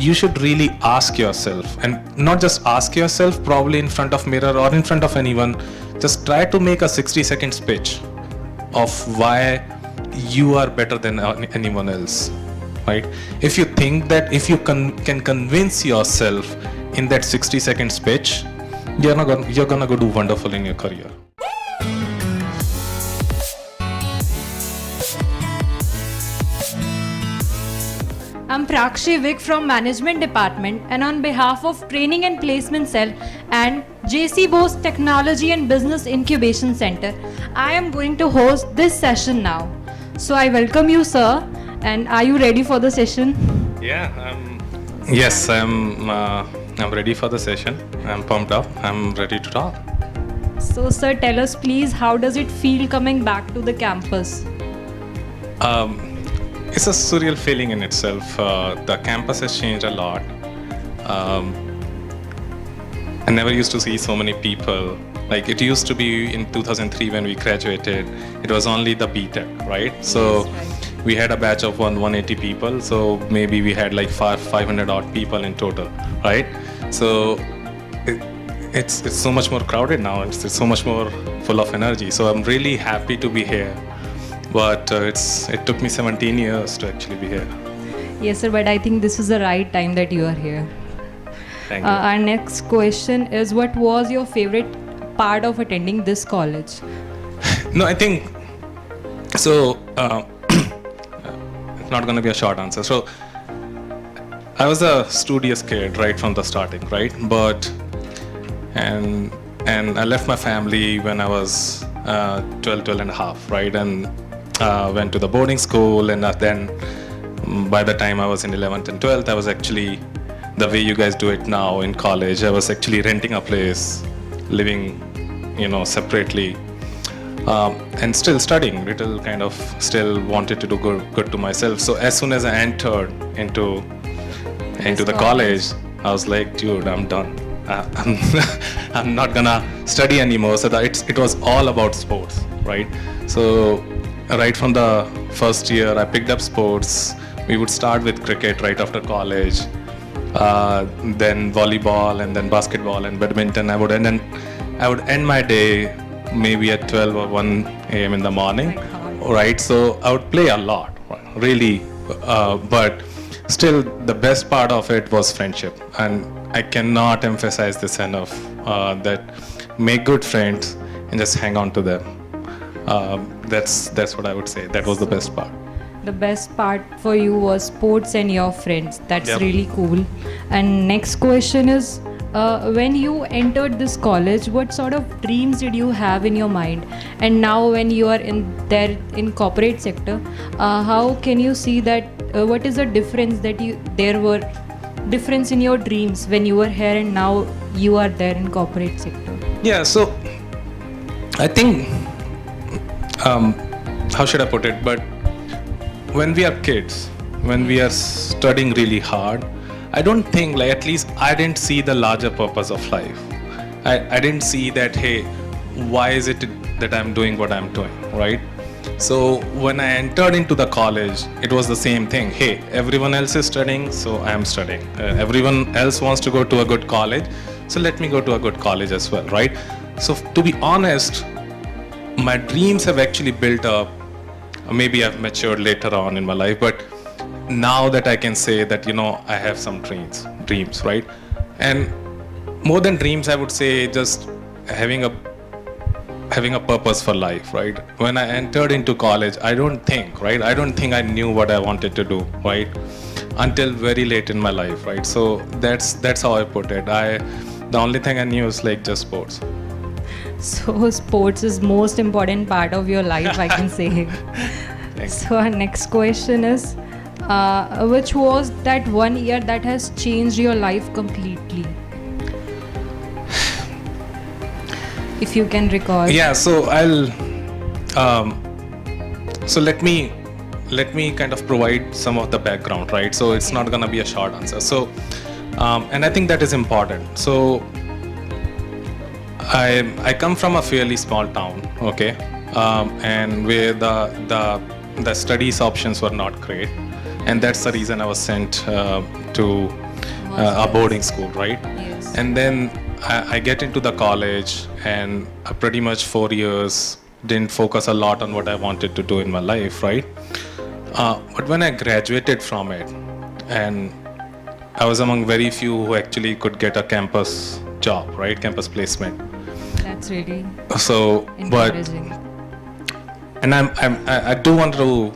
you should really ask yourself, and not just ask yourself, probably in front of mirror or in front of anyone, just try to make a 60-second speech of why you are better than anyone else, right? If you think that if you can convince yourself in that 60-second speech, you're gonna go do wonderful in your career. I'm Prakshi Vik from Management Department, and on behalf of Training and Placement Cell and JC Bose Technology and Business Incubation Center, I am going to host this session now. So I welcome you, sir. And are you ready for the session? Yeah, I'm ready for the session. I'm pumped up. I'm ready to talk. So, sir, tell us please, how does it feel coming back to the campus? It's a surreal feeling in itself. The campus has changed a lot. I never used to see so many people. Like it used to be in 2003 when we graduated, it was only the BTech, right? So we had a batch of 180 people. So maybe we had like 500 odd people in total, right? So it's so much more crowded now. It's so much more full of energy. So I'm really happy to be here. But it took me 17 years to actually be here. Yes, sir, but I think this is the right time that you are here. Thank you. Our next question is, what was your favorite part of attending this college? No, I think, so it's not going to be a short answer. So I was a studious kid right from the starting, right? And I left my family when I was 12 and a half, right? And went to the boarding school, and then by the time I was in 11th and 12th, I was actually, the way you guys do it now in college, I was actually renting a place, living, separately, and still studying, little kind of still wanted to do good to myself. So as soon as I entered into the college, I was like, dude, I'm done. I'm not gonna study anymore. So it was all about sports, right? So right from the first year, I picked up sports. We would start with cricket right after college, then volleyball, and then basketball and badminton. I would end my day maybe at 12 or 1 a.m. in the morning, right? So I would play a lot, really, but still the best part of it was friendship, and I cannot emphasize this enough, that make good friends and just hang on to them. That's what I would say. That was the best part. The best part for you was sports and your friends. That's really cool. And next question is, when you entered this college, what sort of dreams did you have in your mind? And now when you are in corporate sector, how can you see that, what is the difference that there were difference in your dreams when you were here and now you are there in corporate sector? Yeah, so I think, how should I put it? But when we are kids, when we are studying really hard, I don't think, like, at least I didn't see the larger purpose of life. I didn't see that, hey, why is it that I'm doing what I'm doing, right? So when I entered into the college, it was the same thing. Hey, everyone else is studying, so I am studying. Everyone else wants to go to a good college, so let me go to a good college as well, right? So to be honest, my dreams have actually built up. Maybe I've matured later on in my life, but now that I can say that, I have some dreams, right? And more than dreams, I would say just having a purpose for life, right? When I entered into college, I don't think I knew what I wanted to do, right? Until very late in my life, right? So that's how I put it. The only thing I knew is like just sports. So sports is most important part of your life, I can say. So our next question is, which was that 1 year that has changed your life completely? If you can recall. Yeah, so let me kind of provide some of the background, right? So it's not gonna be a short answer. So, and I think that is important. So I come from a fairly small town, okay, and where the studies options were not great, and that's the reason I was sent to a boarding school, right? Yes. And then I get into the college, and I pretty much 4 years didn't focus a lot on what I wanted to do in my life, right? But when I graduated from it, and I was among very few who actually could get a campus job, right? Campus placement. That's really So, but encouraging. and I do want to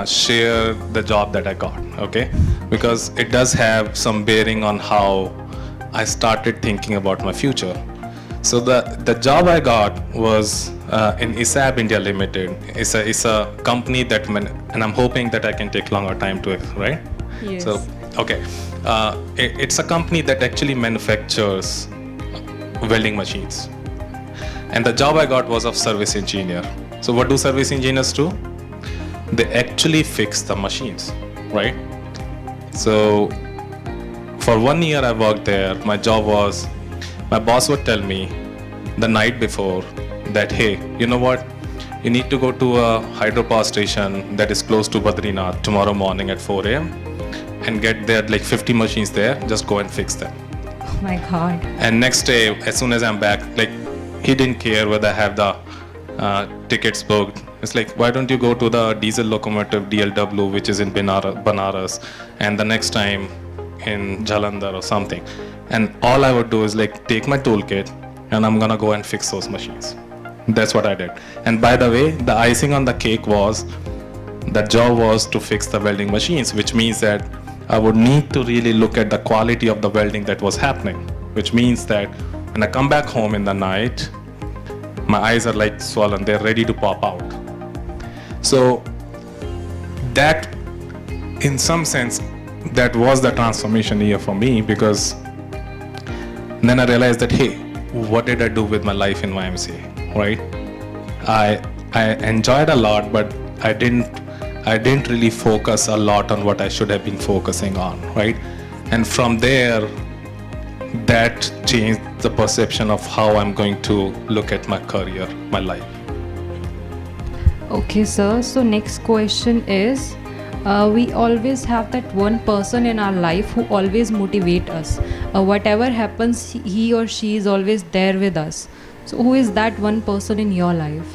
share the job that I got, okay? Because it does have some bearing on how I started thinking about my future. So the job I got was in ISAB India Limited. It's a company that and I'm hoping that I can take longer time to it, right? Yes. So okay, it's a company that actually manufactures welding machines. And the job I got was of service engineer. So what do service engineers do? They actually fix the machines, right? So for 1 year I worked there. My job was, my boss would tell me the night before that, hey, you know what? You need to go to a hydropower station that is close to Badrinath tomorrow morning at 4 a.m. and get there like 50 machines there. Just go and fix them. Oh my God. And next day, as soon as I'm back, like he didn't care whether I have the tickets booked. It's like, why don't you go to the diesel locomotive DLW, which is in Banaras, and the next time in Jalandhar or something. And all I would do is like take my toolkit and I'm gonna go and fix those machines. That's what I did. And by the way, the icing on the cake was, the job was to fix the welding machines, which means that I would need to really look at the quality of the welding that was happening, which means that when I come back home in the night, my eyes are like swollen, they're ready to pop out. So that, in some sense, that was the transformation year for me, because then I realized that, hey, what did I do with my life in YMCA, right? I enjoyed a lot, but I didn't really focus a lot on what I should have been focusing on, right? And from there, that changed the perception of how I'm going to look at my career, my life. Okay, sir. So next question is, we always have that one person in our life who always motivate us. Whatever happens, he or she is always there with us. So who is that one person in your life?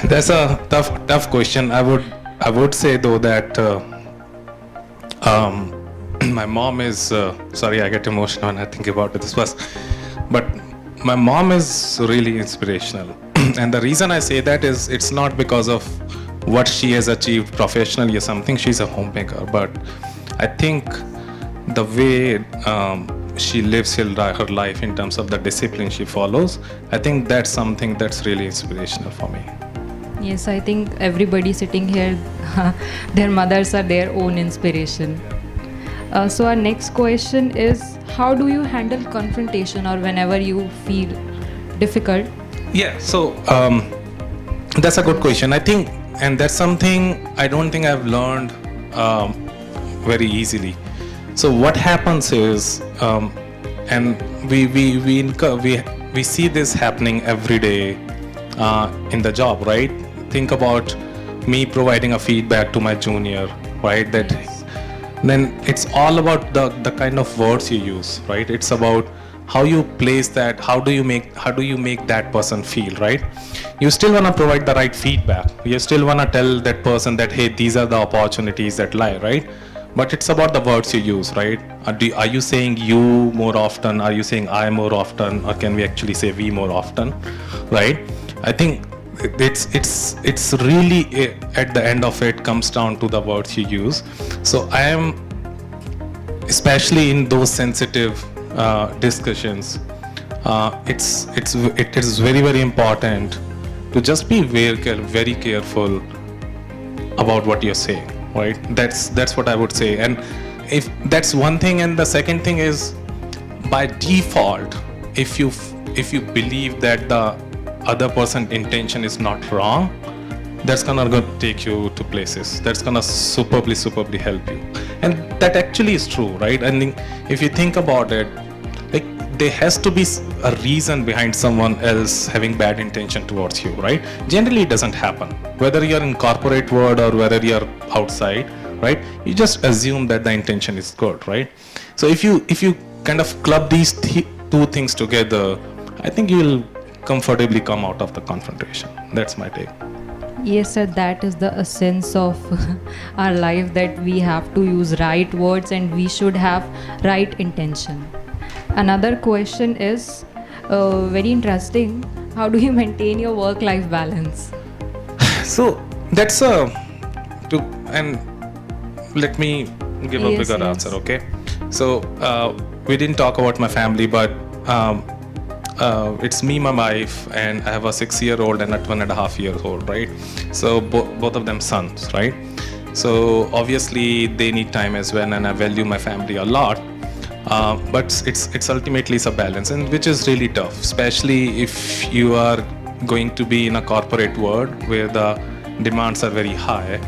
That's a tough question. I would say though that my mom is sorry, I get emotional when I think about this was, but my mom is really inspirational. And the reason I say that is, it's not because of what she has achieved professionally or something. She's a homemaker, but I think the way she lives her life in terms of the discipline she follows, I think that's something that's really inspirational for me. Yes, I think everybody sitting here, their mothers are their own inspiration. So our next question is, how do you handle confrontation or whenever you feel difficult? Yeah, so that's a good question. I think, and that's something I don't think I've learned very easily. So what happens is, and we see this happening every day in the job, right? Think about me providing a feedback to my junior, right? That then it's all about the kind of words you use, right? It's about how you place that, how do you make that person feel, right? You still want to provide the right feedback. You still want to tell that person that, hey, these are the opportunities that lie, right? But it's about the words you use, right? Are you saying you more often? Are you saying I more often? Or can we actually say we more often, right? I think it's really, at the end of it, comes down to the words you use. So I am, especially in those sensitive discussions, it is very, very important to just be very careful about what you're saying, right? That's what I would say. And if that's one thing, and the second thing is, by default, if you believe that the other person's intention is not wrong, that's gonna go take you to places. That's gonna superbly help you. And that actually is true, right? I think if you think about it, like, there has to be a reason behind someone else having bad intention towards you, right? Generally, it doesn't happen. Whether you're in corporate world or whether you're outside, right? You just assume that the intention is good, right? So if you kind of club these two things together, I think you will comfortably come out of the confrontation. That's my take. Yes, sir, that is the essence of our life, that we have to use right words and we should have right intention. Another question is very interesting. How do you maintain your work-life balance? So that's and let me give a Yes, bigger yes. answer, okay? So we didn't talk about my family, but it's me, my wife, and I have a 6-year-old and a 1.5-year-old, right? So both of them sons, right? So obviously they need time as well, and I value my family a lot. But it's ultimately a balance, and which is really tough, especially if you are going to be in a corporate world where the demands are very high.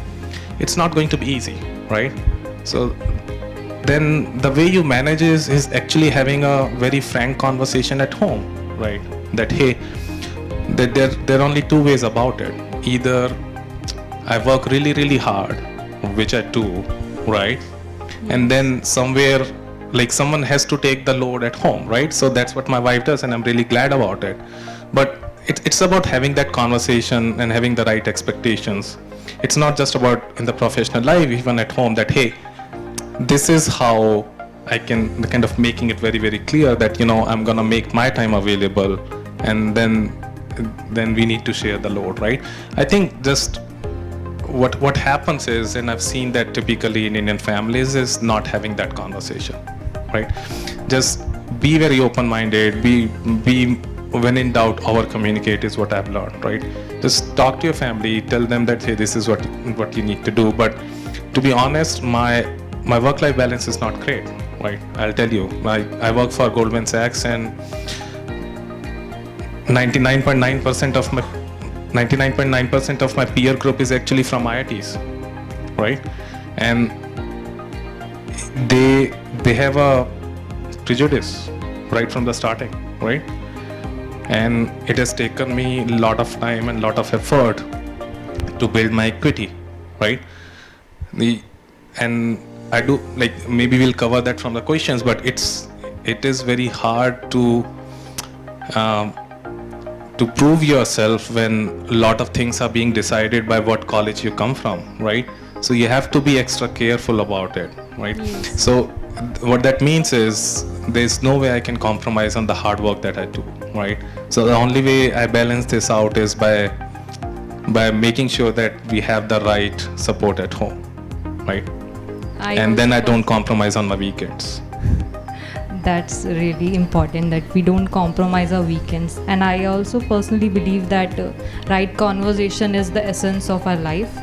It's not going to be easy, right? So then the way you manage is actually having a very frank conversation at home, right? That hey, that there are only two ways about it. Either I work really really hard, which I do, right? And then somewhere like someone has to take the load at home, right? So that's what my wife does, and I'm really glad about it. But it's about having that conversation and having the right expectations. It's not just about in the professional life, even at home, that hey, this is how I can kind of making it very very clear that I'm gonna make my time available, and then we need to share the load, right? I think just what happens is, and I've seen that typically in Indian families, is not having that conversation, right? Just be very open-minded. Be when in doubt, over communicate is what I've learned, right? Just talk to your family, tell them that hey, this is what you need to do. But to be honest, my work-life balance is not great, right? I'll tell you. I work for Goldman Sachs, and 99.9% of my peer group is actually from IITs, right? And they have a prejudice right from the starting, right? And it has taken me a lot of time and a lot of effort to build my equity, right? And I do, like, maybe we'll cover that from the questions, but it is very hard to prove yourself when a lot of things are being decided by what college you come from, right? So you have to be extra careful about it, right? Yes. So what that means is there's no way I can compromise on the hard work that I do, right? So the only way I balance this out is by making sure that we have the right support at home, right? And then I don't compromise on my weekends. That's really important, that we don't compromise our weekends. And I also personally believe that right conversation is the essence of our life,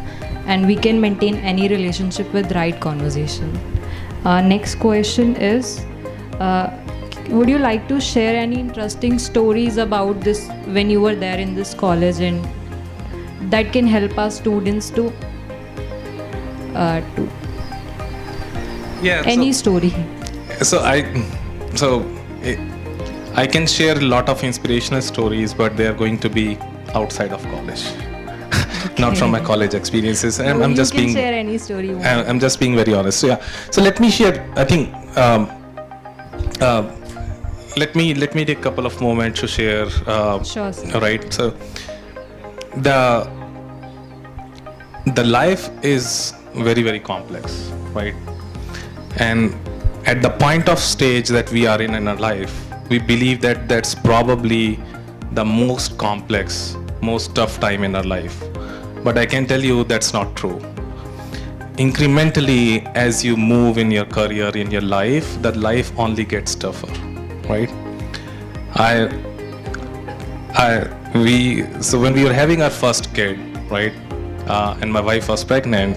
and we can maintain any relationship with right conversation. Next question is, would you like to share any interesting stories about this when you were there in this college, and that can help our students to Yeah. any story? So I can share a lot of inspirational stories, but they are going to be outside of college, not from my college experiences. And I'm just you can being share any story you want. I'm just being very honest. So yeah. So let me share. I think let me take a couple of moments to share. Sure, sir. Right. So the life is very very complex, right? And at the point of stage that we are in our life, we believe that that's probably the most complex, most tough time in our life. But I can tell you that's not true. Incrementally, as you move in your career, in your life, that life only gets tougher, right? So when we were having our first kid, right, and my wife was pregnant,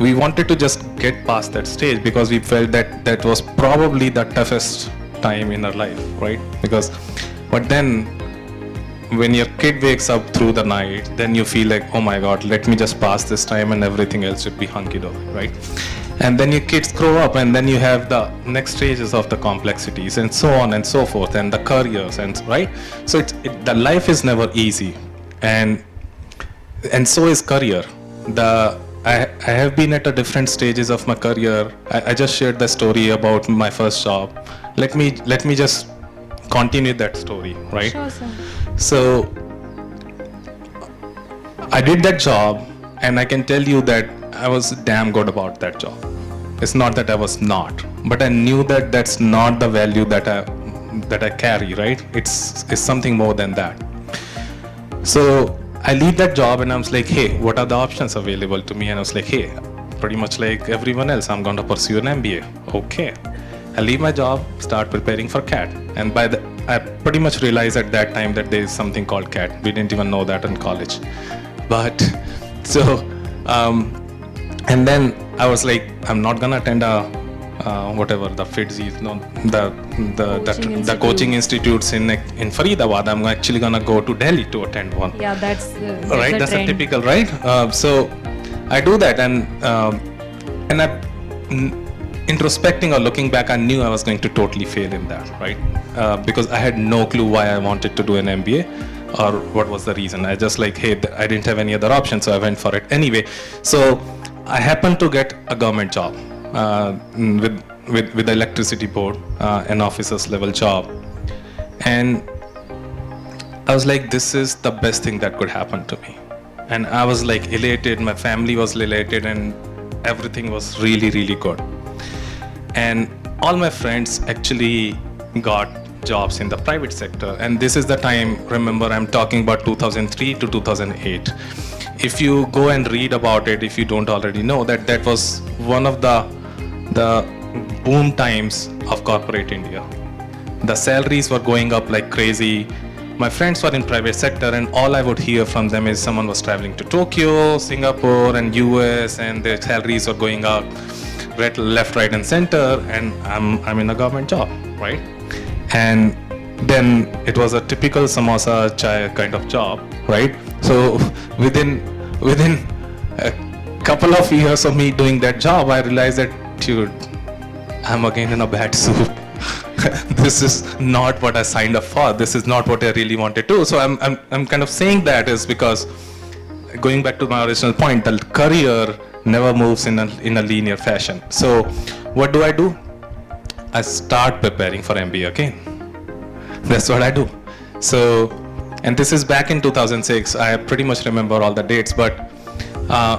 we wanted to just get past that stage because we felt that was probably the toughest time in our life, right? But then when your kid wakes up through the night, then you feel like, oh my God, let me just pass this time and everything else should be hunky-dory, right? And then your kids grow up, and then you have the next stages of the complexities and so on and so forth, and the careers, and right? So the life is never easy, and so is career. I have been at a different stages of my career. I just shared the story about my first job. Let me just continue that story, right? Sure, sir. So I did that job, and I can tell you that I was damn good about that job. It's not that I was not, but I knew that that's not the value that I carry, right? It's something more than that. So I leave that job and I was like, hey, what are the options available to me? And I was like, hey, pretty much like everyone else, I'm going to pursue an MBA. Okay. I leave my job, start preparing for CAT. And I pretty much realized at that time that there is something called CAT. We didn't even know that in college. But so, and then I was like, I'm not going to attend whatever the FITZs, the coaching institutes in Faridabad. I'm actually gonna go to Delhi to attend one. Yeah, that's right. That's a typical, right? So I do that, and I, introspecting or looking back, I knew I was going to totally fail in that, right? Because I had no clue why I wanted to do an MBA or what was the reason. I just like, hey, I didn't have any other option, so I went for it anyway. So I happened to get a government job. With the electricity board, an officer's level job, and I was like, this is the best thing that could happen to me. And I was like elated, my family was elated, and everything was really, really good. And all my friends actually got jobs in the private sector, and this is the time, remember, I'm talking about 2003 to 2008. If you go and read about it, if you don't already know, that was one of the boom times of corporate India. The salaries were going up like crazy. My friends were in private sector, and all I would hear from them is someone was traveling to Tokyo, Singapore, and US, and their salaries were going up left, right, and center. And I'm in a government job, right? And then it was a typical samosa chai kind of job, right? So within a couple of years of me doing that job, I realized that, dude, I'm again in a bad soup. This is not what I signed up for. This is not what I really wanted to do. So I'm kind of saying that is because, going back to my original point, the career never moves in a linear fashion. So what do? I start preparing for MBA again. That's what I do. So, and this is back in 2006. I pretty much remember all the dates, but I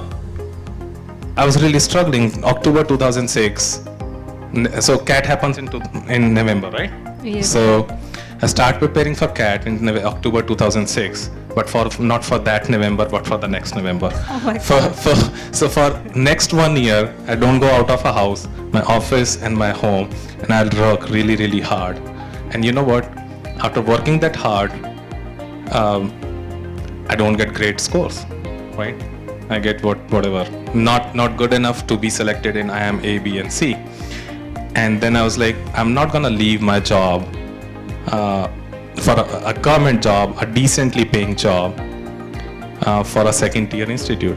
was really struggling. October 2006. So CAT happens in November, right? Yes. So I start preparing for CAT in October 2006, but not for that November, but for the next November. Oh my God. So for next 1 year, I don't go out of a house, my office and my home, and I'll work really, really hard. And you know what? After working that hard, I don't get great scores, right? I get whatever, not good enough to be selected in IIM A, B, and C. And then I was like, I'm not gonna leave my job for a government job, a decently paying job, for a second-tier institute.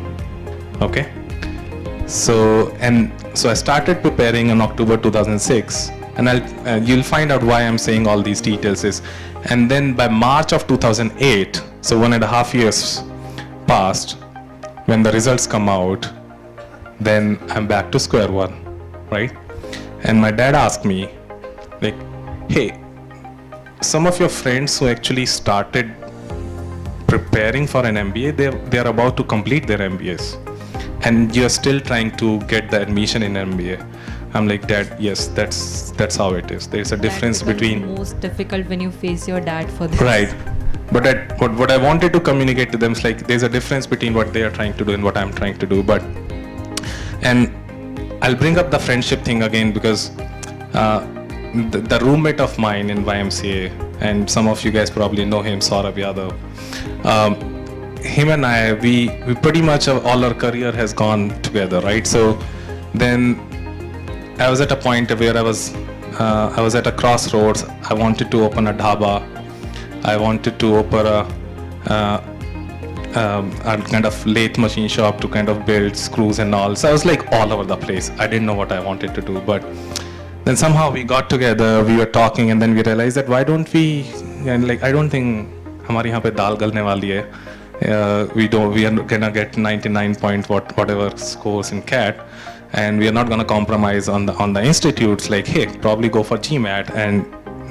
Okay. So I started preparing in October 2006, and you'll find out why I'm saying all these details is. And then by March of 2008, so 1.5 years passed. When the results come out, then I'm back to square one, right? And my dad asked me, like, hey, some of your friends who actually started preparing for an MBA, they are about to complete their MBAs, and you're still trying to get the admission in MBA. I'm like, Dad, yes, that's how it is. There's a difference between most difficult when you face your dad for this. Right. But what I wanted to communicate to them is like, there's a difference between what they are trying to do and what I'm trying to do. And I'll bring up the friendship thing again because the roommate of mine in YMCA, and some of you guys probably know him, Saurabh Yadav. Him and I, we pretty much all our career has gone together, right? So then I was at a point where I was at a crossroads. I wanted to open a dhaba. I wanted to open a kind of lathe machine shop to kind of build screws and all. So I was like all over the place. I didn't know what I wanted to do, but then somehow we got together, we were talking, and then we realized that why don't we, and like, I don't think हमारे यहाँ पे दाल गलने वाली है, We are gonna get 99 point whatever scores in CAT, and we are not gonna compromise on the institutes. Like, hey, probably go for GMAT and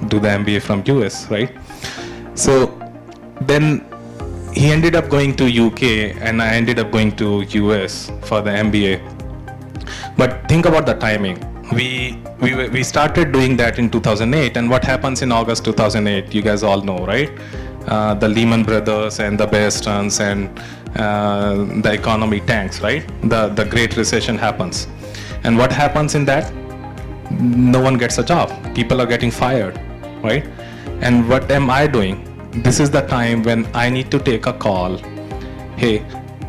do the MBA from US, right? So then he ended up going to UK, and I ended up going to US for the MBA. But think about the timing. We started doing that in 2008, and what happens in August 2008, you guys all know, right? The Lehman Brothers and the Bear Stearns and the economy tanks, right? The Great Recession happens. And what happens in that? No one gets a job. People are getting fired, right? And what am I doing? This is the time when I need to take a call. Hey,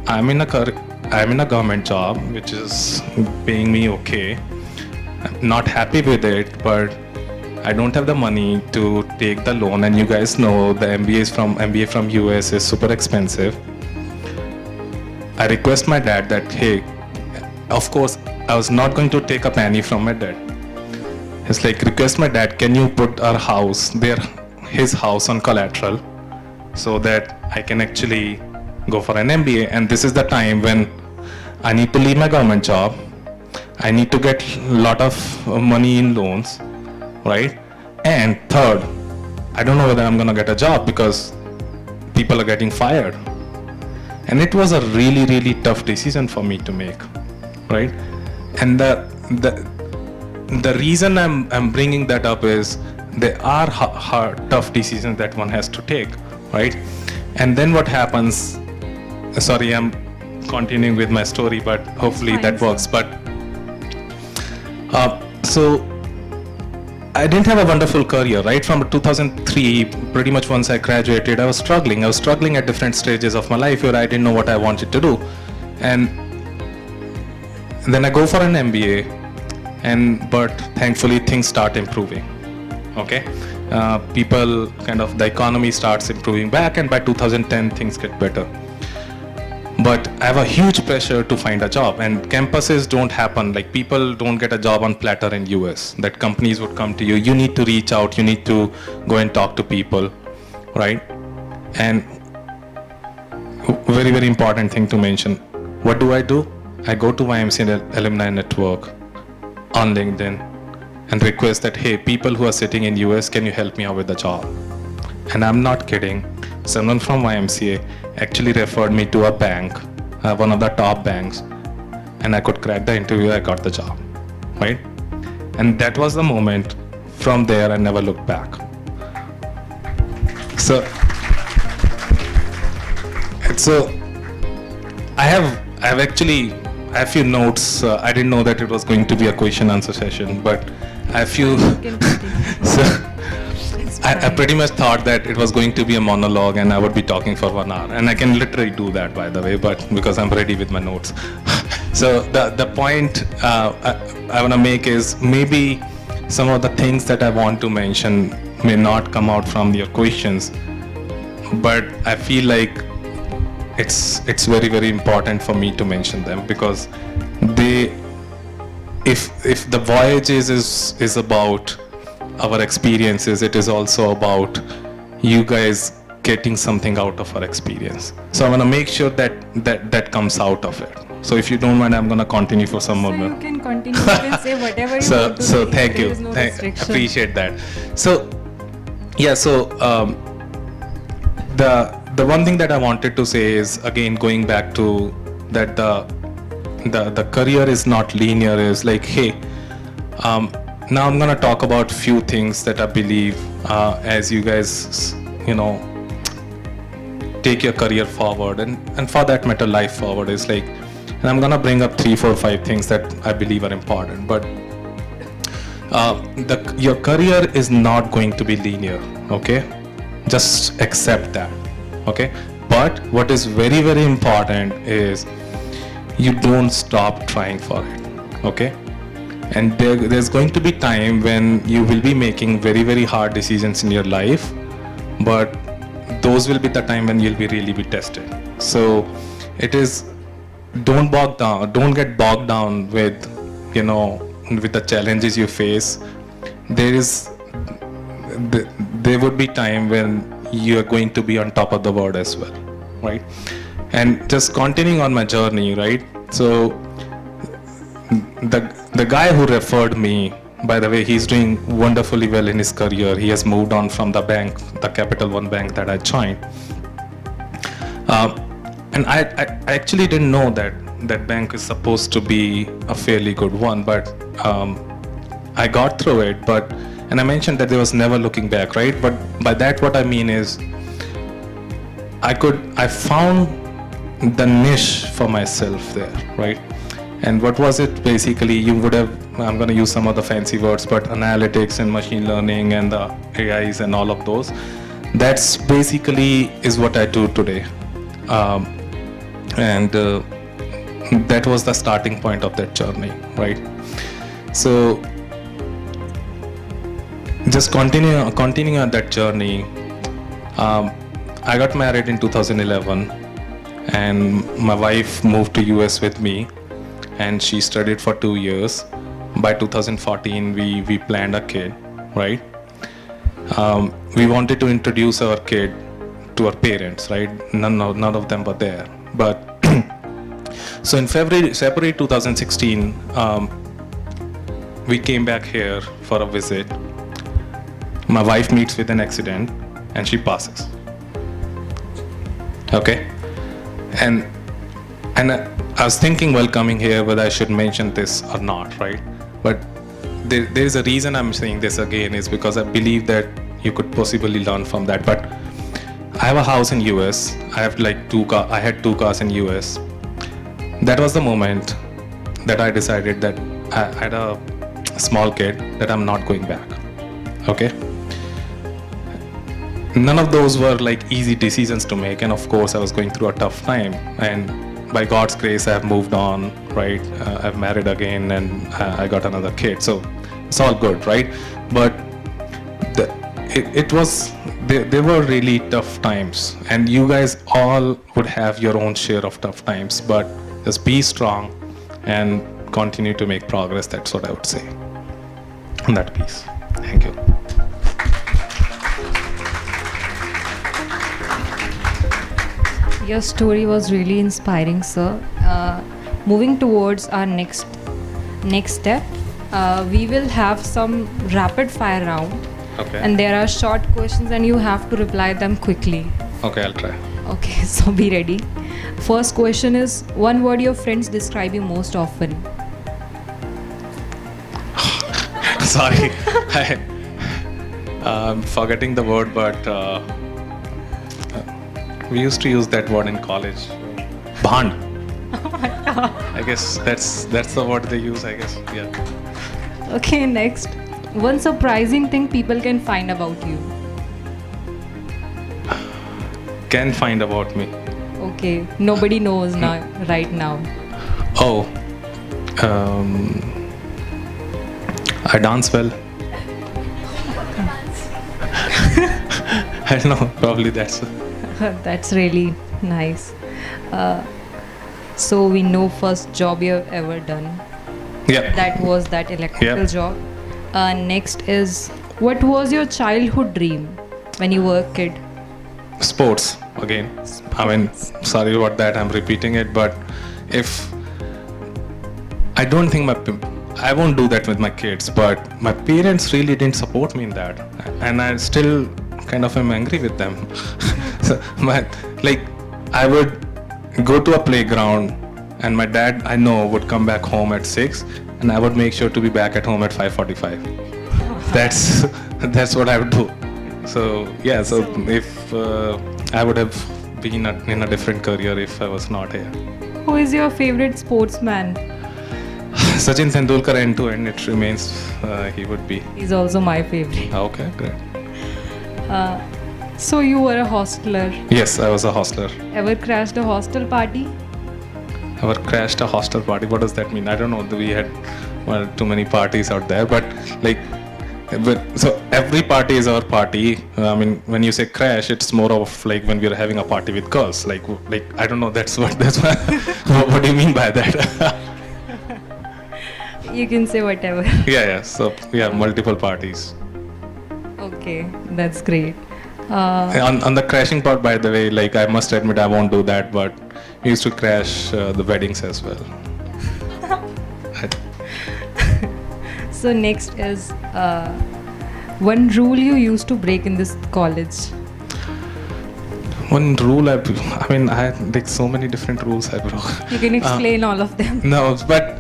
I'm in a government job which is paying me okay. I'm not happy with it, but I don't have the money to take the loan, and you guys know the MBA from US is super expensive. I request my dad that, hey, of course I was not going to take a penny from my dad. It's like, request my dad, can you put his house on collateral so that I can actually go for an MBA? And this is the time when I need to leave my government job. I need to get a lot of money in loans, right? And third, I don't know whether I'm gonna get a job because people are getting fired. And it was a really, really tough decision for me to make, right? And the reason I'm bringing that up is there are hard, tough decisions that one has to take, right? And then what happens? Sorry, I'm continuing with my story, but hopefully that works. But so I didn't have a wonderful career, right? From 2003, pretty much once I graduated, I was struggling. I was struggling at different stages of my life where I didn't know what I wanted to do. And then I go for an MBA, but thankfully things start improving, okay? The economy starts improving back, and by 2010 things get better. But I have a huge pressure to find a job, and campuses don't happen, like people don't get a job on platter in US, that companies would come to you. You need to reach out, you need to go and talk to people, right? And very, very important thing to mention. What do? I go to YMCA Alumni Network on LinkedIn and request that, hey, people who are sitting in US, can you help me out with the job? And I'm not kidding. Someone from YMCA actually referred me to a bank, one of the top banks, and I could crack the interview. I got the job, right? And that was the moment. From there, I never looked back. So I have a few notes. I didn't know that it was going to be a question answer session, but I have few. I pretty much thought that it was going to be a monologue and I would be talking for 1 hour, and I can literally do that, by the way, but because I'm ready with my notes. So the point I want to make is, maybe some of the things that I want to mention may not come out from your questions, but I feel like it's very, very important for me to mention them, because if the voyage is about our experiences, it is also about you guys getting something out of our experience. So I want to make sure that comes out of it. So if you don't mind, I'm going to continue for some more minutes. You can continue. You can say whatever you want to So say. thank you. There is no restriction. Appreciate that. So yeah, the one thing that I wanted to say is, again, going back to that the career is not linear, is like, hey, now I'm going to talk about few things that I believe as you guys, take your career forward, and for that matter, life forward, is like, and I'm going to bring up 3, 4, 5 things that I believe are important. But your career is not going to be linear, okay? Just accept that, okay? But what is very, very important is you don't stop trying for it, okay? And there's going to be time when you will be making very, very hard decisions in your life, but those will be the time when you'll be really be tested. So it is, don't get bogged down with, with the challenges you face. There would be time when you are going to be on top of the world as well, right? And just continuing on my journey, right? So the guy who referred me, by the way, he's doing wonderfully well in his career. He has moved on from the bank, the Capital One bank that I joined. And I actually didn't know that that bank is supposed to be a fairly good one, but I got through it. And I mentioned that there was never looking back, right? But by that, what I mean is, I found the niche for myself there, right? And what was it? Basically, you would have, I'm going to use some of the fancy words, but analytics and machine learning and the AIs and all of those. That's basically is what I do today. And that was the starting point of that journey, right? So just continuing on that journey, I got married in 2011, and my wife moved to US with me, and she studied for 2 years. By 2014, we planned a kid, right? We wanted to introduce our kid to our parents, right? None of them were there. But so in February 2016, we came back here for a visit. My wife meets with an accident and she passes. Okay? And I was thinking while coming here whether I should mention this or not, right? But there is a reason I'm saying this again, is because I believe that you could possibly learn from that. But I have a house in US. I have I had 2 cars in US. That was the moment that I decided that I had a small kid, that I'm not going back. Okay? None of those were like easy decisions to make, and of course I was going through a tough time, and by God's grace I have moved on, right? I've married again, and I got another kid, so it's all good, right? But there were really tough times, and you guys all would have your own share of tough times, but just be strong and continue to make progress. That's what I would say on that piece. Thank you. Your story was really inspiring, sir. Moving towards our next step, we will have some rapid fire round. Okay. And there are short questions and you have to reply them quickly. Okay, I'll try. Okay, so be ready. First question is, one word your friends describe you most often. Sorry, I'm forgetting the word, but we used to use that word in college. Bhand. I guess that's the word they use, I guess. Yeah. Okay, next. One surprising thing people can find about you. Can find about me. Okay, nobody knows now, right now. Oh, I dance well. I don't know, probably that's That's really nice. So we know first job you have ever done. Yeah. That was that electrical Yep. job. Next is, what was your childhood dream when you were a kid? Sports, again. I mean, sorry about that, I'm repeating it, but if I don't think I won't do that with my kids, but my parents really didn't support me in that, and I still kind of am angry with them. So, I would go to a playground, and my dad, I know, would come back home at 6, and I would make sure to be back at home at 5:45. That's what I would do. So yeah, so if I would have been in a different career if I was not here. Who is your favorite sportsman? Sachin Tendulkar, end to end, it remains he would be. He's also my favorite. Okay, great. So you were a hostler. Yes, I was a hostler. Ever crashed a hostel party? Ever crashed a hostel party? What does that mean? I don't know. We had too many parties out there, but so every party is our party. I mean, when you say crash, it's more of like when we're having a party with girls. Like I don't know. That's what. What do you mean by that? You can say whatever. Yeah. So we have multiple parties. Okay, that's great. On the crashing part, by the way, like I must admit I won't do that, but we used to crash the weddings as well. I- So next is one rule you used to break in this college. One rule I mean, I had like so many different rules I broke. You can explain all of them. No, but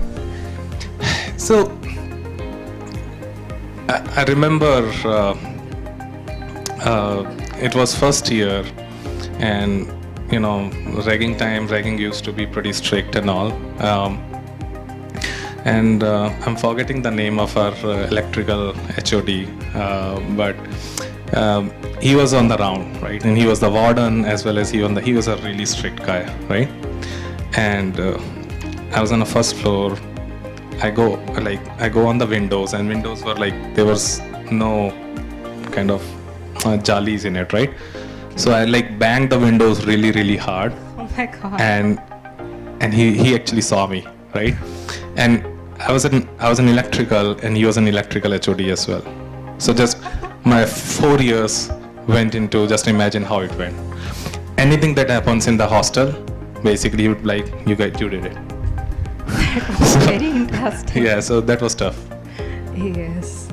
so I remember it was first year, and you know, ragging used to be pretty strict and all. And I'm forgetting the name of our electrical HOD, but he was on the round, right? And he was the warden as well as he was a really strict guy, right? And I was on the first floor. I go on the windows, and windows were like, there was no kind of jalis in it, right? So I like banged the windows really, really hard, Oh my god. and he actually saw me, right? And I was an electrical, and he was an electrical HOD as well. So just my 4 years went into, just imagine how it went. Anything that happens in the hostel, basically you would be like, you did it. Very interesting. Yeah, so that was tough. Yes.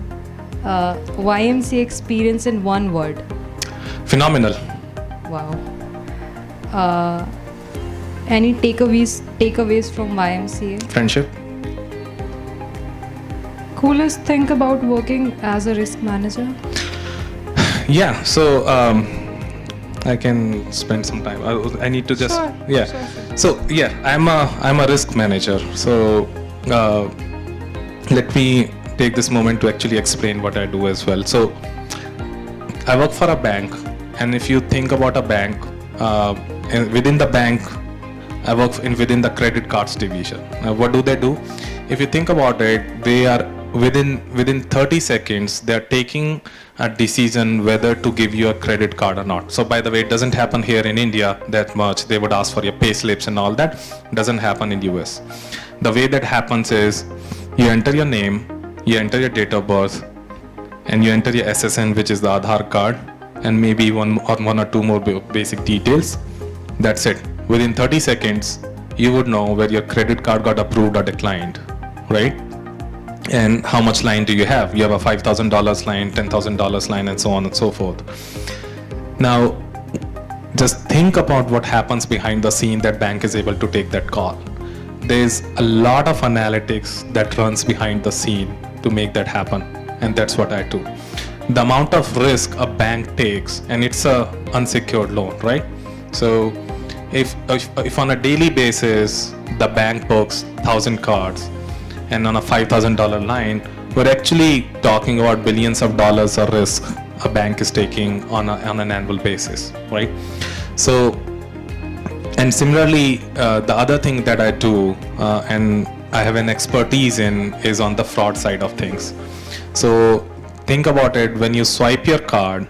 YMCA experience in one word. Phenomenal. Wow. Any takeaways from YMCA? Friendship. Coolest thing about working as a risk manager? Yeah, so I can spend some time. I need to just Sure, yeah. sure. So yeah, I'm a risk manager. So let me take this moment to actually explain what I do as well. So I work for a bank, and if you think about a bank, and within the bank, I work within the credit cards division. Now, what do? If you think about it, they are within 30 seconds, they are taking a decision whether to give you a credit card or not. So by the way, it doesn't happen here in India that much. They would ask for your pay slips and all that. Doesn't happen in US. The way that happens is you enter your name, you enter your date of birth, and you enter your SSN, which is the Aadhaar card, and maybe one or two more basic details. That's it. Within 30 seconds, you would know whether your credit card got approved or declined, right? And how much line do you have? You have a $5,000 line, $10,000 line, and so on and so forth. Now, just think about what happens behind the scene that bank is able to take that call. There's a lot of analytics that runs behind the scene to make that happen, and that's what I do. The amount of risk a bank takes, and it's a unsecured loan, right? So if on a daily basis the bank books 1,000 cards, and on a $5,000 line, we're actually talking about billions of dollars of risk a bank is taking on an annual basis, right? So, and similarly, the other thing that I do, and I have an expertise in, is on the fraud side of things. So think about it, when you swipe your card,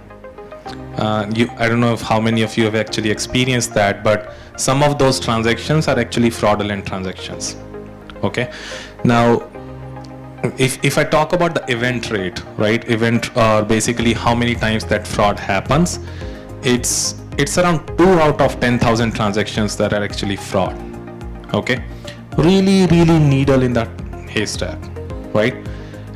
I don't know how many of you have actually experienced that, but some of those transactions are actually fraudulent transactions. Okay, now if I talk about the event rate, right? Basically how many times that fraud happens, it's around 2 out of 10,000 transactions that are actually fraud. Okay, really needle in that haystack, right?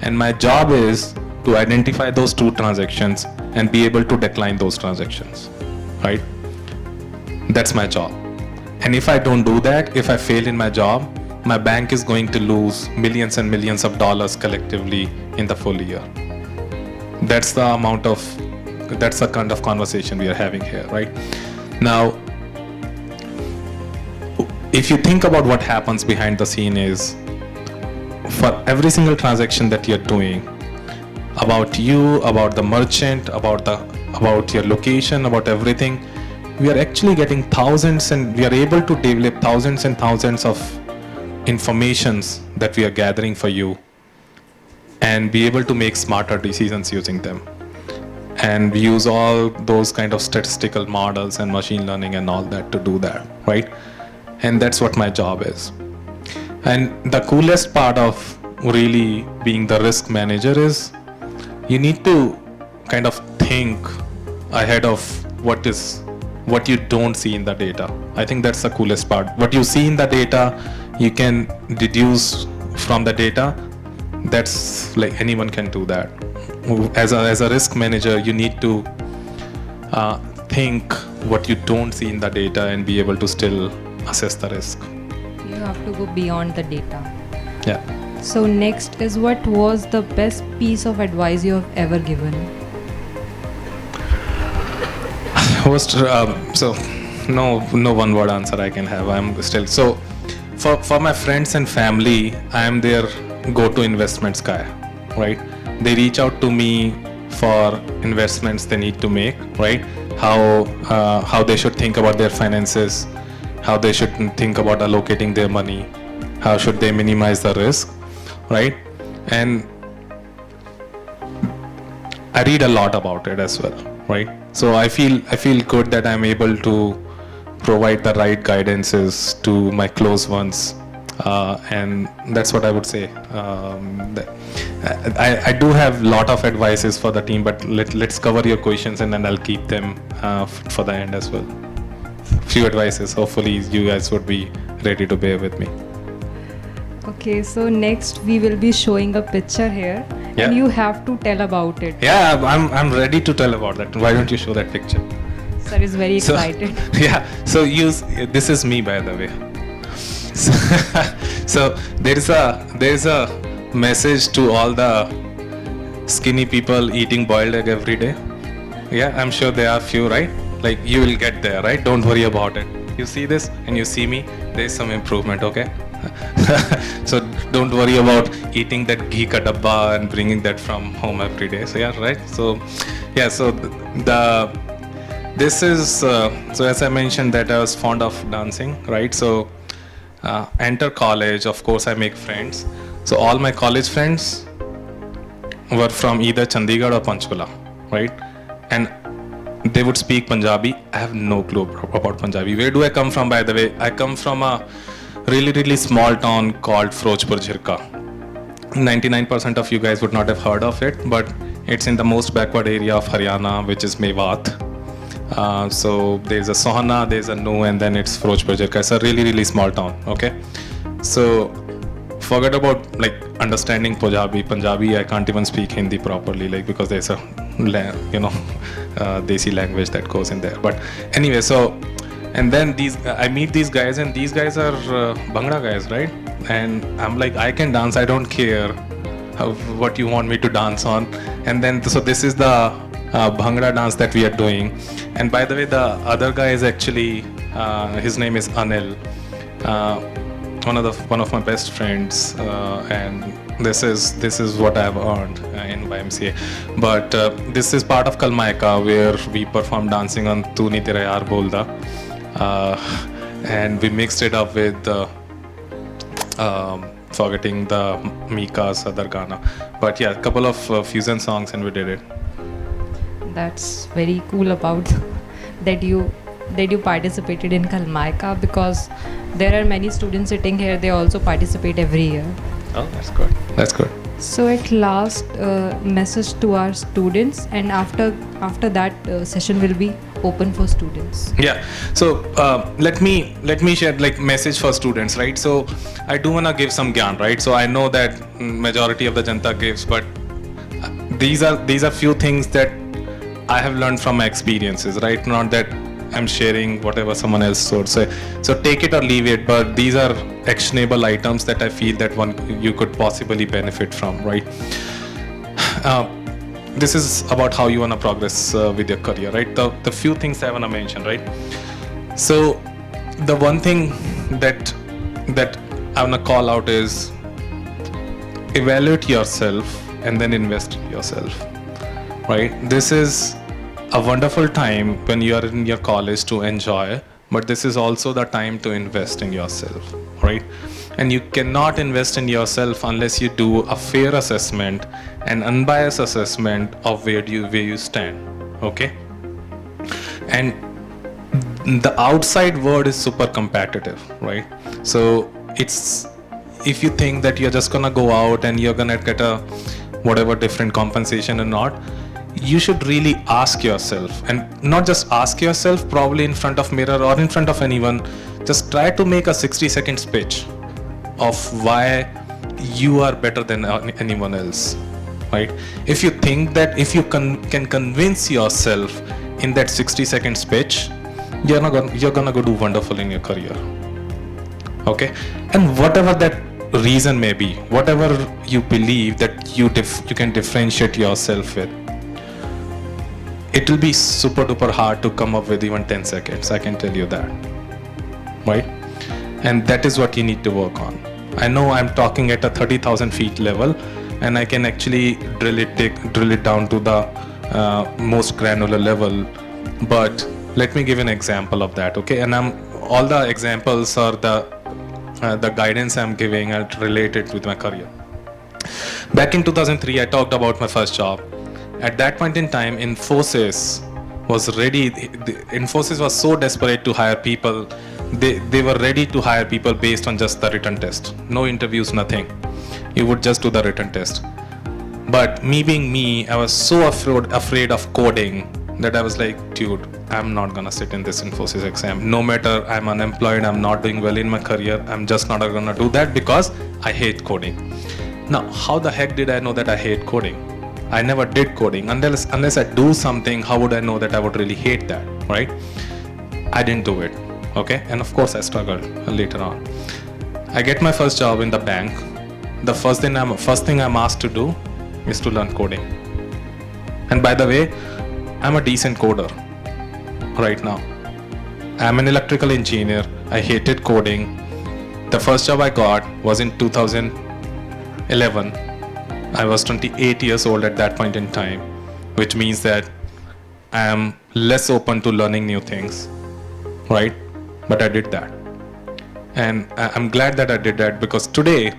And my job is to identify those 2 transactions and be able to decline those transactions, right? That's my job. And if I don't do that, if I fail in my job, my bank is going to lose millions and millions of dollars collectively in the full year. That's the kind of conversation we are having here, right? Now, if you think about what happens behind the scene is, for every single transaction that you're doing, about you, about the merchant, about your location, about everything, we are actually getting thousands, and we are able to develop thousands and thousands of informations that we are gathering for you, and be able to make smarter decisions using them. And we use all those kind of statistical models and machine learning and all that to do that, right? And that's what my job is. And the coolest part of really being the risk manager is you need to kind of think ahead of what you don't see in the data. I think that's the coolest part. What you see in the data, you can deduce from the data. That's like anyone can do that. As a risk manager, you need to think what you don't see in the data and be able to still assess the risk. You have to go beyond the data. Yeah. So next is, what was the best piece of advice you have ever given? So no one word answer I can have. I'm still so for my friends and family, I am their go-to investments guy, right? They reach out to me for investments they need to make, right? How they should think about their finances, how they should think about allocating their money, how should they minimize the risk, right? And I read a lot about it as well, right? So I feel good that I'm able to provide the right guidances to my close ones, and that's what I would say. I do have a lot of advices for the team, but let's cover your questions and then I'll keep them for the end as well. Few advices. Hopefully you guys would be ready to bear with me. Okay, so next we will be showing a picture here, Yeah. and you have to tell about it. Yeah, I'm ready to tell about that. Why don't you show that picture? Sir is very So- excited. Yeah. So this is me, by the way. So there is a message to all the skinny people eating boiled egg every day. Yeah, I'm sure there are few, right? Like, you will get there, right? Don't worry about it. You see this and you see me, there is some improvement, okay? So don't worry about eating that ghee ka dabba and bringing that from home every day. So yeah, right? So yeah, so this is so as I mentioned that I was fond of dancing, right? So enter college, of course I make friends. So all my college friends were from either Chandigarh or Panchkula, right? And they would speak Punjabi. I have no clue about Punjabi. Where do I come from, by the way? I come from a really small town called Firozpur Jhirka. 99% of you guys would not have heard of it, but it's in the most backward area of Haryana, which is Mewat. So there's a Sohana, there's a Nu, and then it's Firozpur Jhirka. It's a really small town, okay? So forget about like understanding Punjabi. I can't even speak Hindi properly, like, because there's a desi language that goes in there. But anyway, so and then I meet these guys, and these guys are Bhangra guys, right? And I'm like, I can dance, I don't care what you want me to dance on. And then so this is the Bhangra dance that we are doing. And by the way, the other guy is actually his name is Anil, one of my best friends, and this is what I've earned in YMCA. But this is part of Kalmaika, where we perform dancing on Tu Ni Tera Yaar Bolda, and we mixed it up with forgetting the Mika's other Gana. But yeah, a couple of fusion songs, and we did it. That's very cool about that you participated in Kalmaika, because there are many students sitting here, they also participate every year. Oh, that's good. That's good. So at last, message to our students, and after that session will be open for students. Yeah. So let me share like message for students, right? So I do wanna give some gyan, right? So I know that majority of the Janta gives, but these are few things that I have learned from my experiences, right? Not that I'm sharing whatever someone else would say. So take it or leave it, but these are actionable items that I feel that you could possibly benefit from, right? This is about how you want to progress with your career, right? The few things I want to mention, right? So the one thing that I want to call out is evaluate yourself and then invest in yourself, right? This is a wonderful time when you are in your college to enjoy, but this is also the time to invest in yourself, right? And you cannot invest in yourself unless you do a fair assessment, an unbiased assessment of where you stand, okay? And the outside world is super competitive, right? So if you think that you're just gonna go out and you're gonna get a whatever different compensation or not, you should really ask yourself, and not just ask yourself, probably in front of mirror or in front of anyone, just try to make a 60-second speech of why you are better than anyone else, right? If you think that if you can convince yourself in that 60-second speech, you're gonna go do wonderful in your career, okay? And whatever that reason may be, whatever you believe that you can differentiate yourself with, it will be super duper hard to come up with even 10 seconds, I can tell you that, right? And that is what you need to work on. I know I'm talking at a 30,000 feet level, and I can actually drill it down to the most granular level, but let me give an example of that, okay? And all the examples or the guidance I'm giving are related with my career. Back in 2003, I talked about my first job. At that point in time, Infosys was ready. Infosys was so desperate to hire people. They were ready to hire people based on just the written test. No interviews, nothing. You would just do the written test. But me being me, I was so afraid of coding that I was like, dude, I'm not gonna sit in this Infosys exam. No matter I'm unemployed, I'm not doing well in my career, I'm just not gonna do that because I hate coding. Now, how the heck did I know that I hate coding? I never did coding. Unless I do something, how would I know that I would really hate that, right? I didn't do it, okay? And of course I struggled later on. I get my first job in the bank. The first thing I'm asked to do is to learn coding. And by the way, I'm a decent coder right now. I'm an electrical engineer. I hated coding. The first job I got was in 2011. I was 28 years old at that point in time, which means that I am less open to learning new things, right? But I did that. And I'm glad that I did that, because today,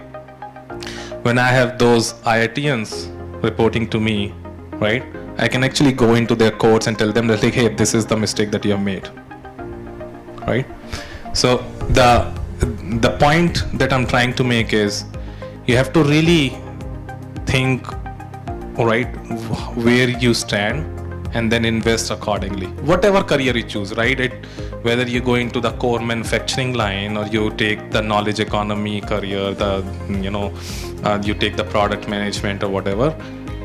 when I have those IITians reporting to me, right, I can actually go into their codes and tell them that, like, hey, this is the mistake that you have made, right? So the point that I'm trying to make is, you have to really think, right, where you stand, and then invest accordingly. Whatever career you choose, right? Whether you go into the core manufacturing line, or you take the knowledge economy career, you take the product management or whatever,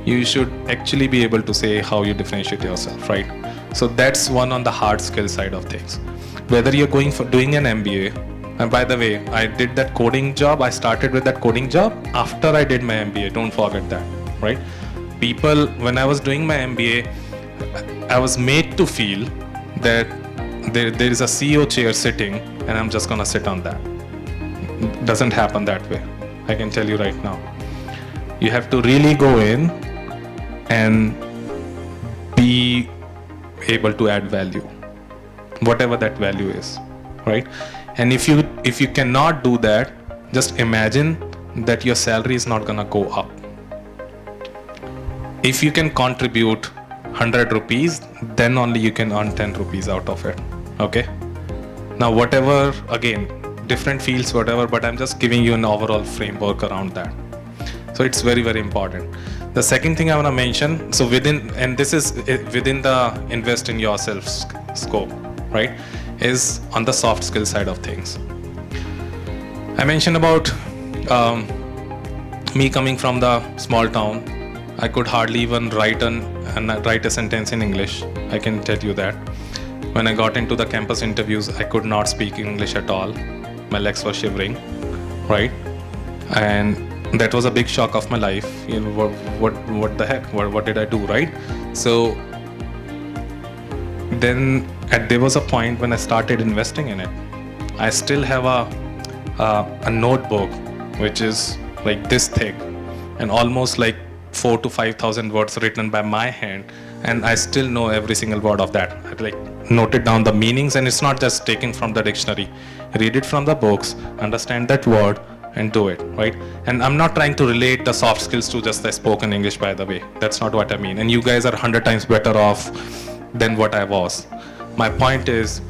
you should actually be able to say how you differentiate yourself, right? So that's one on the hard skill side of things. Whether you're going for doing an MBA, and by the way, I did that coding job. I started with that coding job after I did my MBA. Don't forget that, right? People, when I was doing my MBA, I was made to feel that there is a CEO chair sitting and I'm just gonna sit on that. It doesn't happen that way. I can tell you right now. You have to really go in and be able to add value, whatever that value is, right? And if you cannot do that, just imagine that your salary is not gonna go up. If you can contribute 100 rupees, then only you can earn 10 rupees out of it, okay? Now whatever, again, different fields, whatever, but I'm just giving you an overall framework around that. So it's very, very important. The second thing I wanna mention, so this is within the invest in yourself scope, right? Is on the soft skill side of things. I mentioned about me coming from the small town. I could hardly even write a sentence in English. I can tell you that. When I got into the campus interviews, I could not speak English at all. My legs were shivering, right? And that was a big shock of my life. You know, what the heck? What did I do, right? So then there was a point when I started investing in it. I still have a notebook which is like this thick and almost like 4,000 to 5,000 words written by my hand, and I still know every single word of that. I like noted down the meanings, and it's not just taken from the dictionary. Read it from the books, understand that word, and do it, right? And I'm not trying to relate the soft skills to just the spoken English, by the way. That's not what I mean. And you guys are 100 times better off than what I was. My point is,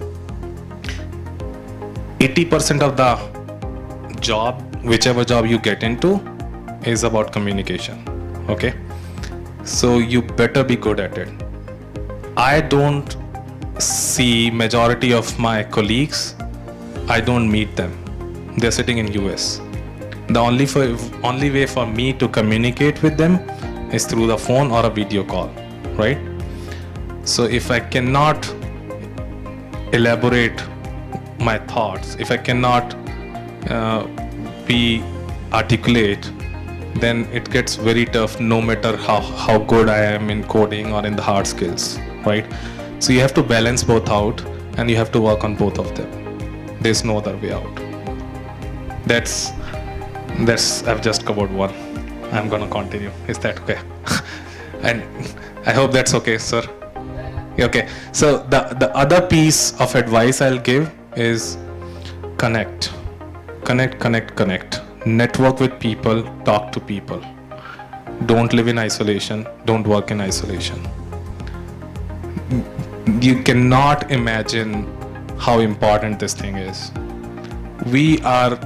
80% of the job, whichever job you get into, is about communication, okay? So you better be good at it. I don't see majority of my colleagues. I don't meet them. They're sitting in US. The only way for me to communicate with them is through the phone or a video call, right? So if I cannot elaborate my thoughts, if I cannot be articulate, then it gets very tough no matter how good I am in coding or in the hard skills, right? So you have to balance both out and you have to work on both of them. There's no other way out. That's I've just covered one. I'm gonna continue. Is that okay? And I hope that's okay, sir. Okay. So the other piece of advice I'll give is connect. Network with people, talk to people. Don't live in isolation. Don't work in isolation. You cannot imagine how important this thing is. We are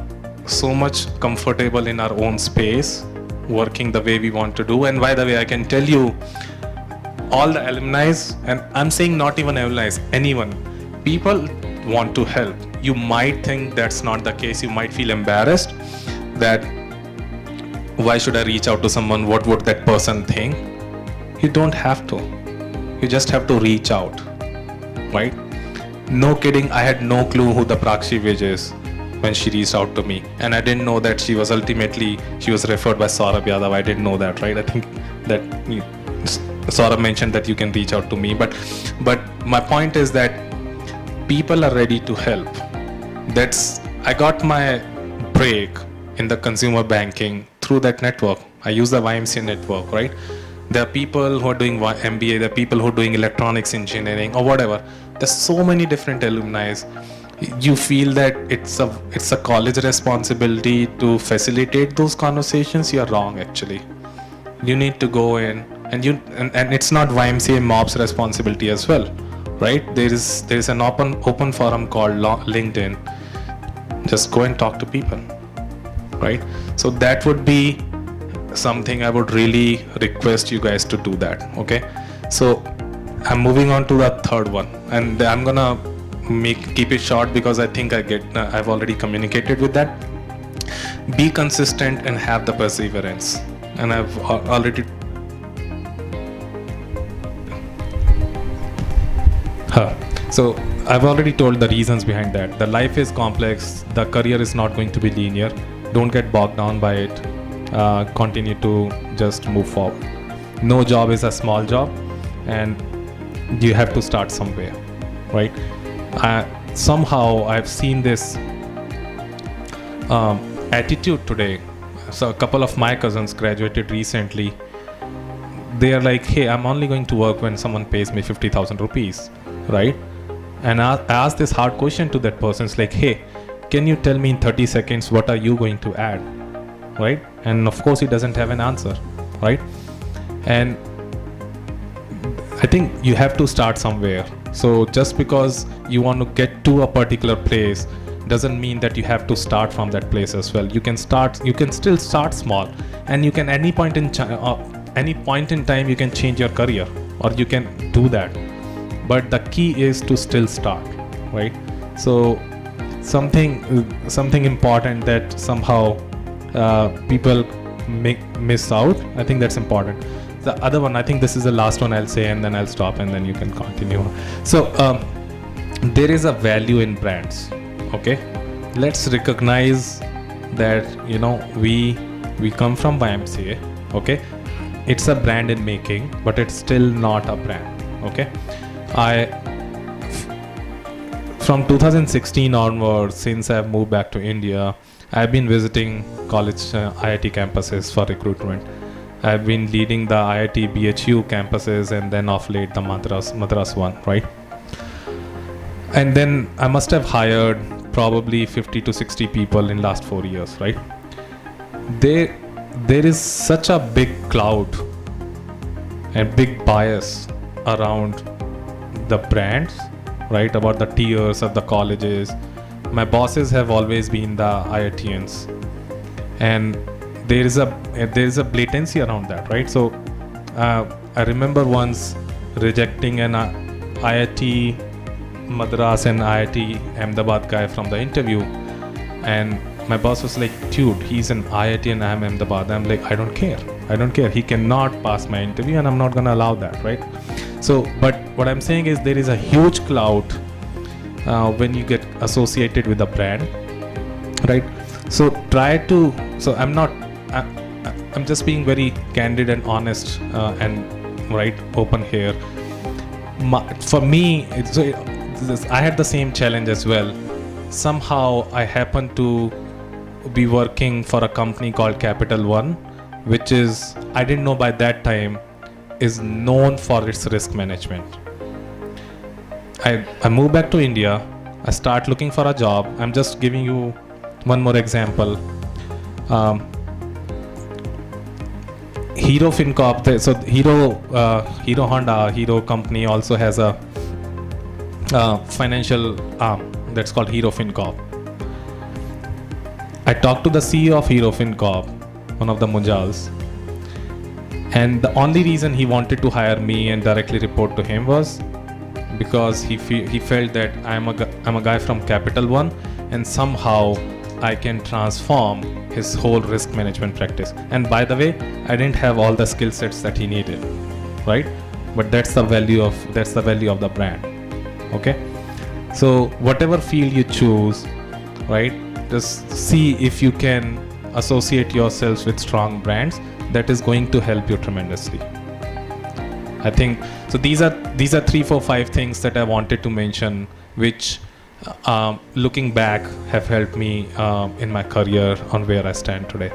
so much comfortable in our own space, working the way we want to do. And by the way, I can tell you, all the alumni, and I'm saying not even alumni, anyone, people want to help. You might think that's not the case. You might feel embarrassed that why should I reach out to someone? What would that person think? You don't have to. You just have to reach out, right? No kidding, I had no clue who the Prakshi Vij is when she reached out to me, and I didn't know that she was referred by Saurabh Yadav. I didn't know that, right? I think that Saurabh mentioned that you can reach out to me, but my point is that people are ready to help. I got my break in the consumer banking through that network. I use the YMCA network, right? There are people who are doing MBA, there are people who are doing electronics engineering or whatever. There's so many different alumni. You feel that it's a college responsibility to facilitate those conversations. You're wrong, actually. You need to go in and it's not YMCA MOB's responsibility as well, right? There is an open forum called LinkedIn. Just go and talk to people, right? So that would be something I would really request you guys to do that. Okay, so I'm moving on to the third one, and I'm gonna keep it short because I think I've already communicated with that. Be consistent and have the perseverance, and I've already so I've already told the reasons behind that. The life is complex, the career is not going to be linear. Don't get bogged down by it. Continue to just move forward. No job is a small job, and you have to start somewhere, right? Somehow I've seen this attitude today. So a couple of my cousins graduated recently. They are like, hey, I'm only going to work when someone pays me 50,000 rupees, right? And I asked this hard question to that person. It's like, hey, can you tell me in 30 seconds what are you going to add, right? And of course he doesn't have an answer, right? And I think you have to start somewhere. So just because you want to get to a particular place doesn't mean that you have to start from that place as well. You can still start small, and you can any point in time you can change your career, or you can do that. But the key is to still start, right? So something important that somehow people miss out. I think that's important. The other one, I think this is the last one I'll say, and then I'll stop, and then you can continue. So there is a value in brands. Okay, let's recognize that we come from YMCA. Okay, it's a brand in making, but it's still not a brand. Okay, from 2016 onwards, since I've moved back to India, I've been visiting college IIT campuses for recruitment. I've been leading the IIT BHU campuses, and then of late the Madras one, right? And then I must have hired probably 50 to 60 people in last 4 years, right? There is such a big cloud and big bias around the brands, right? About the tiers of the colleges. My bosses have always been the IITians, and there is a blatancy around that, right? So I remember once rejecting an IIT Madras and IIT Ahmedabad guy from the interview, and my boss was like, dude, he's an IIT and I'm Ahmedabad. I'm like, I don't care. He cannot pass my interview and I'm not gonna allow that, right? So, but what I'm saying is there is a huge clout when you get associated with a brand, right? So I'm just being very candid and honest and right open here. For me, I had the same challenge as well. Somehow I happened to be working for a company called Capital One, which is, I didn't know by that time, is known for its risk management. I moved back to India. I start looking for a job. I'm just giving you one more example. Hero FinCorp, so Hero Honda, Hero company also has a financial arm that's called Hero FinCorp. I talked to the CEO of Hero FinCorp, one of the Munjals, and the only reason he wanted to hire me and directly report to him was because he felt that I'm a guy from Capital One, and somehow I can transform his whole risk management practice. And by the way, I didn't have all the skill sets that he needed, right? But that's the value of the brand. Okay, so whatever field you choose, right, just see if you can associate yourselves with strong brands. That is going to help you tremendously. I think so. These are 3, 4, 5 things that I wanted to mention, which looking back have helped me in my career on where I stand today.